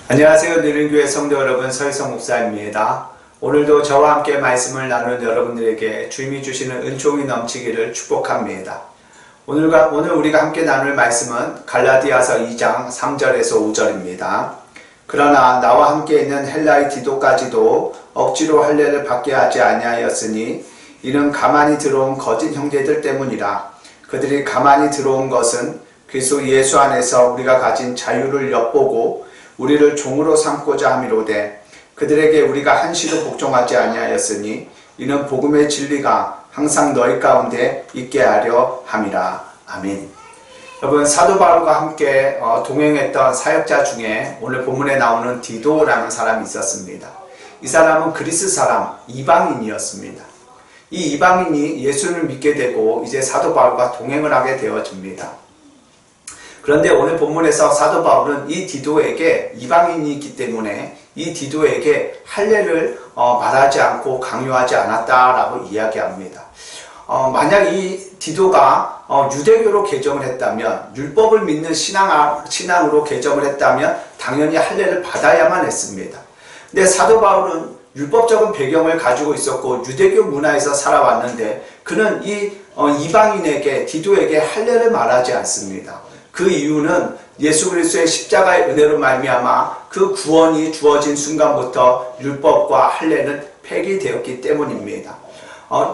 안녕하세요. 느린교회 성도 여러분, 서희성 목사입니다. 오늘도 저와 함께 말씀을 나누는 여러분들에게 주님이 주시는 은총이 넘치기를 축복합니다. 오늘 우리가 함께 나눌 말씀은 갈라디아서 2장 3절에서 5절입니다. 그러나 나와 함께 있는 헬라의 디도까지도 억지로 할례를 받게 하지 아니하였으니 이는 가만히 들어온 거짓 형제들 때문이라. 그들이 가만히 들어온 것은 그리스도 예수 안에서 우리가 가진 자유를 엿보고 우리를 종으로 삼고자 함이로되 그들에게 우리가 한시도 복종하지 아니하였으니 이는 복음의 진리가 항상 너희 가운데 있게 하려 함이라. 아멘. 여러분, 사도 바울과 함께 동행했던 사역자 중에 오늘 본문에 나오는 디도라는 사람이 있었습니다. 이 사람은 그리스 사람, 이방인이었습니다. 이 이방인이 예수를 믿게 되고 이제 사도 바울과 동행을 하게 되어집니다. 그런데 오늘 본문에서 사도 바울은 이 디도에게, 이방인이 있기 때문에 이 디도에게 할례를 말하지 않고 강요하지 않았다라고 이야기합니다. 만약 이 디도가 유대교로 개종을 했다면, 율법을 믿는 신앙으로 개종을 했다면 당연히 할례를 받아야만 했습니다. 근데 사도 바울은 율법적인 배경을 가지고 있었고 유대교 문화에서 살아왔는데 그는 이 이방인에게, 디도에게 할례를 말하지 않습니다. 그 이유는 예수 그리스도의 십자가의 은혜로 말미암아 그 구원이 주어진 순간부터 율법과 할례는 폐기되었기 때문입니다.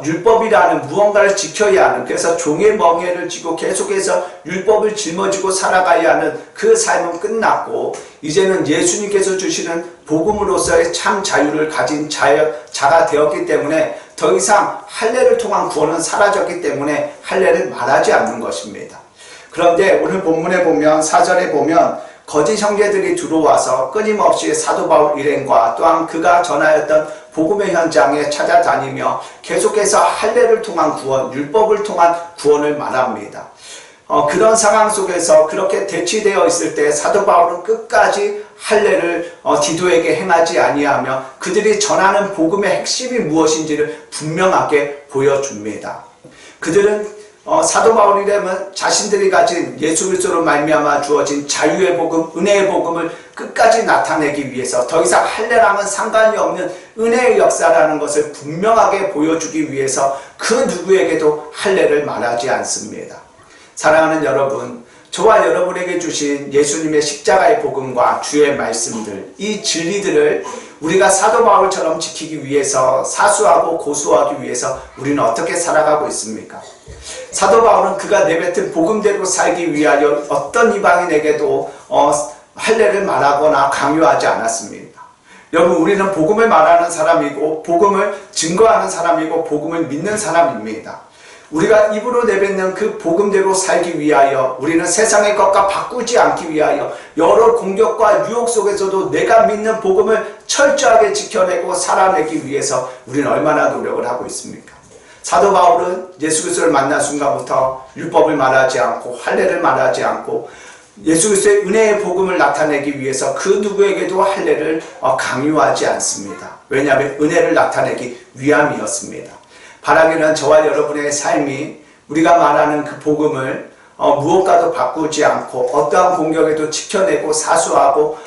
율법이라는 무언가를 지켜야 하는, 그래서 종의 멍에를 쥐고 계속해서 율법을 짊어지고 살아가야 하는 그 삶은 끝났고 이제는 예수님께서 주시는 복음으로서의 참 자유를 가진 자가 되었기 때문에 더 이상 할례를 통한 구원은 사라졌기 때문에 할례를 말하지 않는 것입니다. 그런데 오늘 본문에 보면, 4절에 보면 거짓 형제들이 들어와서 끊임없이 사도 바울 일행과 또한 그가 전하였던 복음의 현장에 찾아다니며 계속해서 할례를 통한 구원, 율법을 통한 구원을 말합니다. 그런 상황 속에서 그렇게 대치되어 있을 때 사도 바울은 끝까지 할례를 디도에게 행하지 아니하며 그들이 전하는 복음의 핵심이 무엇인지를 분명하게 보여줍니다. 그들은 사도 바울이라면 자신들이 가진 예수 그리스도로 말미암아 주어진 자유의 복음, 은혜의 복음을 끝까지 나타내기 위해서 더 이상 할례랑은 상관이 없는 은혜의 역사라는 것을 분명하게 보여주기 위해서 그 누구에게도 할례를 말하지 않습니다. 사랑하는 여러분, 저와 여러분에게 주신 예수님의 십자가의 복음과 주의 말씀들, 이 진리들을 우리가 사도 바울처럼 지키기 위해서, 사수하고 고수하기 위해서 우리는 어떻게 살아가고 있습니까? 사도 바울은 그가 내뱉은 복음대로 살기 위하여 어떤 이방인에게도 할례를 말하거나 강요하지 않았습니다. 여러분, 우리는 복음을 말하는 사람이고 복음을 증거하는 사람이고 복음을 믿는 사람입니다. 우리가 입으로 내뱉는 그 복음대로 살기 위하여, 우리는 세상의 것과 바꾸지 않기 위하여 여러 공격과 유혹 속에서도 내가 믿는 복음을 철저하게 지켜내고 살아내기 위해서 우리는 얼마나 노력을 하고 있습니까? 사도 바울은 예수 그리스도를 만난 순간부터 율법을 말하지 않고 할례를 말하지 않고 예수 그리스도의 은혜의 복음을 나타내기 위해서 그 누구에게도 할례를 강요하지 않습니다. 왜냐하면 은혜를 나타내기 위함이었습니다. 바라기는 저와 여러분의 삶이 우리가 말하는 그 복음을 무엇과도 바꾸지 않고 어떠한 공격에도 지켜내고 사수하고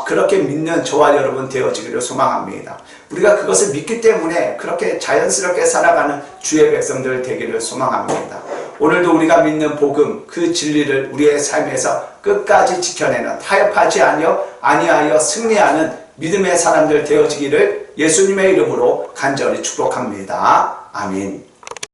그렇게 믿는 저와 여러분 되어지기를 소망합니다. 우리가 그것을 믿기 때문에 그렇게 자연스럽게 살아가는 주의 백성들 되기를 소망합니다. 오늘도 우리가 믿는 복음, 그 진리를 우리의 삶에서 끝까지 지켜내는, 타협하지 아니하여 승리하는 믿음의 사람들 되어지기를 예수님의 이름으로 간절히 축복합니다. 아멘.